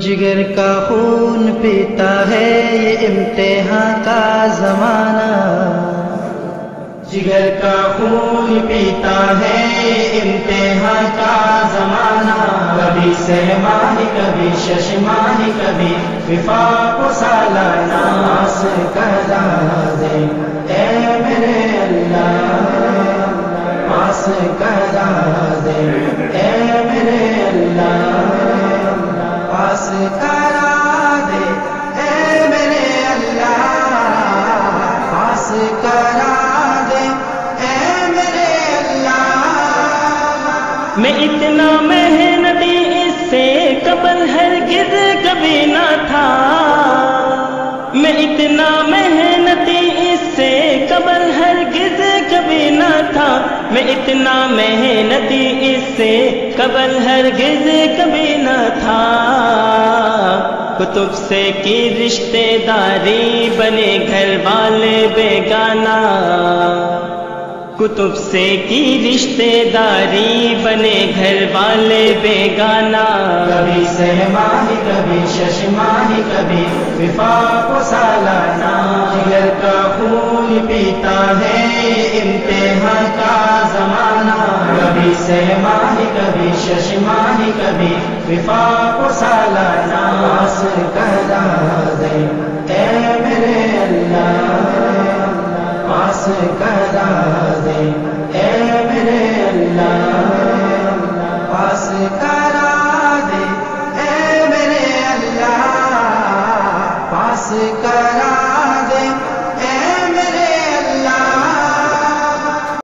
جگر کا خون پیتا ہے یہ امتحان کا زمانہ، جگر کا خون پیتا ہے یہ امتحان کا زمانہ، کبھی سہ-ماہی کبھی شش-ماہی کبھی وفاق و سالانہ، پاس کرا دے اے میرے اللہ، پاس کرا دے اے میرے اللہ، پاس کرا دے اے میرے اللہ، پاس کرا دے اے میرے اللہ۔ میں اتنا محنتی اس سے قبل ہرگز کبھی نہ تھا، میں اتنا محنتی اس سے قبل ہرگز کبھی نہ تھا، میں اتنا محنتی اس سے قبل ہرگز کبھی نہ تھا، کتب سے کی رشتے داری بنے گھر والے بیگانہ، کتب سے کی رشتے داری بنے گھر والے بیگانہ، کبھی سہ-ماہی کبھی شش-ماہی کبھی وفاق و سالانہ، جگر کا خون پیتا ہے امتحان کا زمانہ، کبھی سہ-ماہی کبھی شش-ماہی کبھی وفاق و سالانہ، پاس کرا دے اے میرے اللہ، پاس کرا دے اے